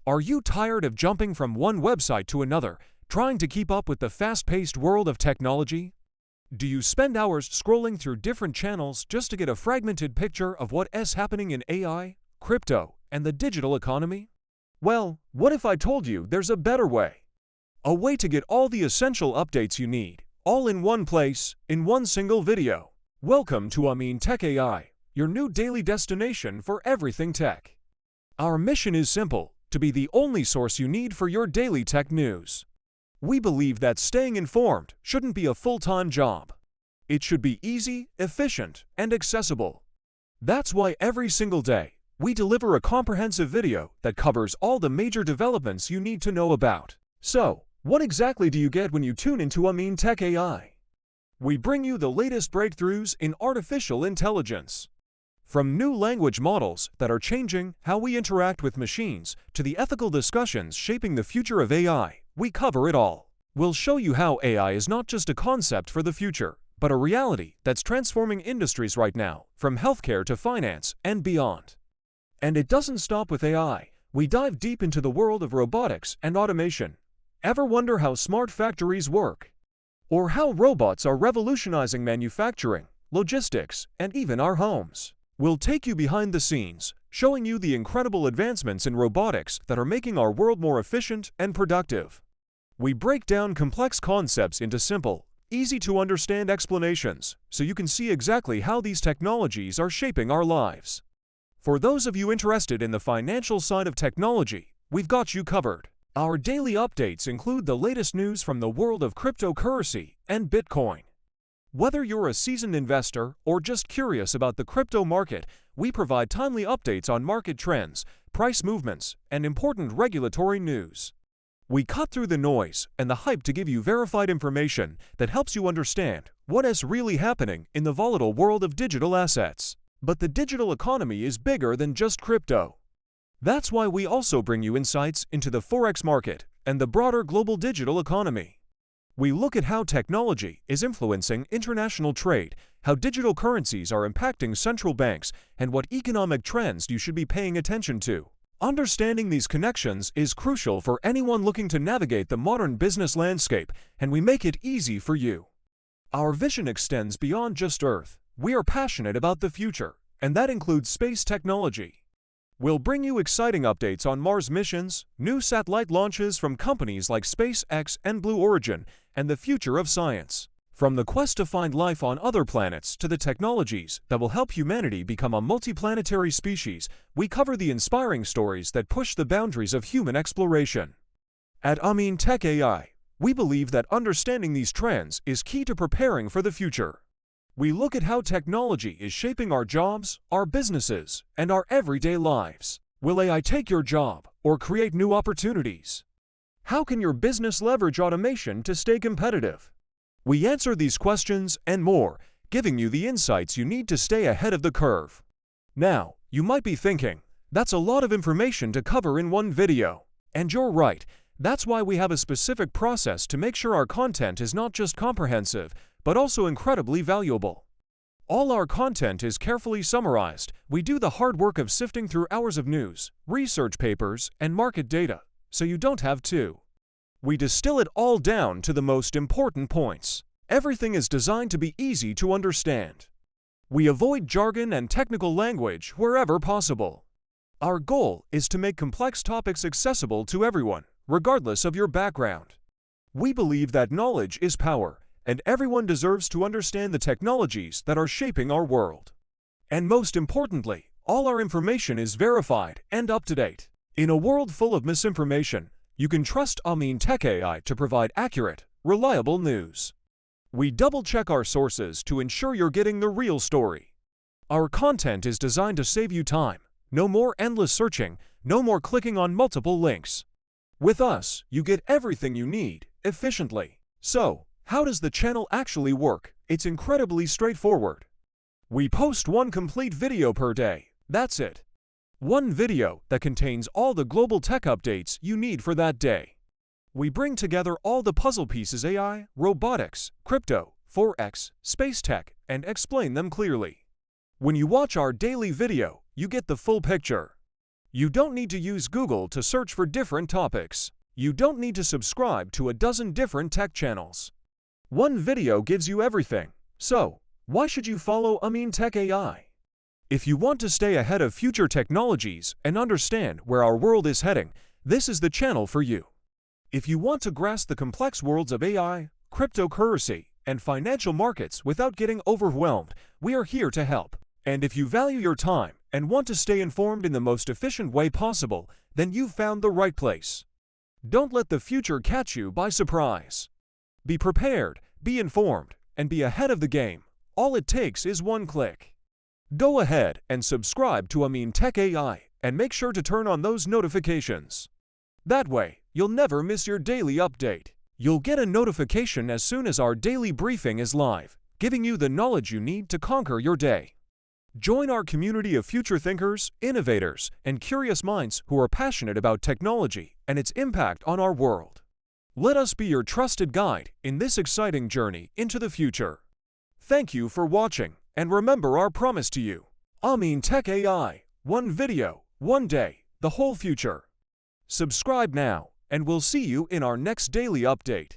Are you tired of jumping from one website to another, trying to keep up with the fast-paced world of technology? Do you spend hours scrolling through different channels just to get a fragmented picture of what is happening in AI, crypto, and the digital economy? Well, what if I told you there's a better way? A way to get all the essential updates you need, all in one place, in one single video. Welcome to Amin Tech AI, your new daily destination for everything tech. Our mission is simple: to be the only source you need for your daily tech news. We believe that staying informed shouldn't be a full-time job. It should be easy, efficient, and accessible. That's why every single day, we deliver a comprehensive video that covers all the major developments you need to know about. So, what exactly do you get when you tune into Amin Tech AI? We bring you the latest breakthroughs in artificial intelligence. From new language models that are changing how we interact with machines to the ethical discussions shaping the future of AI, we cover it all. We'll show you how AI is not just a concept for the future, but a reality that's transforming industries right now, from healthcare to finance and beyond. And it doesn't stop with AI. We dive deep into the world of robotics and automation. Ever wonder how smart factories work? Or how robots are revolutionizing manufacturing, logistics, and even our homes? We'll take you behind the scenes, showing you the incredible advancements in robotics that are making our world more efficient and productive. We break down complex concepts into simple, easy-to-understand explanations, so you can see exactly how these technologies are shaping our lives. For those of you interested in the financial side of technology, we've got you covered. Our daily updates include the latest news from the world of cryptocurrency and Bitcoin. Whether you're a seasoned investor or just curious about the crypto market, we provide timely updates on market trends, price movements, and important regulatory news. We cut through the noise and the hype to give you verified information that helps you understand what is really happening in the volatile world of digital assets. But the digital economy is bigger than just crypto. That's why we also bring you insights into the Forex market and the broader global digital economy. We look at how technology is influencing international trade, how digital currencies are impacting central banks, and what economic trends you should be paying attention to. Understanding these connections is crucial for anyone looking to navigate the modern business landscape, and we make it easy for you. Our vision extends beyond just Earth. We are passionate about the future, and that includes space technology. We'll bring you exciting updates on Mars missions, new satellite launches from companies like SpaceX and Blue Origin, and the future of science. From the quest to find life on other planets to the technologies that will help humanity become a multiplanetary species, we cover the inspiring stories that push the boundaries of human exploration. At Amin Tech AI, we believe that understanding these trends is key to preparing for the future. We look at how technology is shaping our jobs, our businesses, and our everyday lives. Will AI take your job or create new opportunities? How can your business leverage automation to stay competitive? We answer these questions and more, giving you the insights you need to stay ahead of the curve. Now, you might be thinking, that's a lot of information to cover in one video. And you're right. That's why we have a specific process to make sure our content is not just comprehensive, but also incredibly valuable. All our content is carefully summarized. We do the hard work of sifting through hours of news, research papers, and market data, so you don't have to. We distill it all down to the most important points. Everything is designed to be easy to understand. We avoid jargon and technical language wherever possible. Our goal is to make complex topics accessible to everyone, regardless of your background. We believe that knowledge is power, and everyone deserves to understand the technologies that are shaping our world. And most importantly, all our information is verified and up to date. In a world full of misinformation, you can trust Amin Tech AI to provide accurate, reliable news. We double-check our sources to ensure you're getting the real story. Our content is designed to save you time. No more endless searching, no more clicking on multiple links. With us, you get everything you need, efficiently. So, how does the channel actually work? It's incredibly straightforward. We post one complete video per day. That's it. One video that contains all the global tech updates you need for that day. We bring together all the puzzle pieces: AI, robotics, crypto, Forex, space tech, and explain them clearly. When you watch our daily video, you get the full picture. You don't need to use Google to search for different topics. You don't need to subscribe to a dozen different tech channels. One video gives you everything. So, why should you follow Amin Tech AI? If you want to stay ahead of future technologies and understand where our world is heading, this is the channel for you. If you want to grasp the complex worlds of AI, cryptocurrency, and financial markets without getting overwhelmed, we are here to help. And if you value your time and want to stay informed in the most efficient way possible, then you've found the right place. Don't let the future catch you by surprise. Be prepared, be informed, and be ahead of the game. All it takes is one click. Go ahead and subscribe to Amin Tech AI and make sure to turn on those notifications. That way, you'll never miss your daily update. You'll get a notification as soon as our daily briefing is live, giving you the knowledge you need to conquer your day. Join our community of future thinkers, innovators, and curious minds who are passionate about technology and its impact on our world. Let us be your trusted guide in this exciting journey into the future. Thank you for watching, and remember our promise to you. Amin Tech AI, one video, one day, the whole future. Subscribe now, and we'll see you in our next daily update.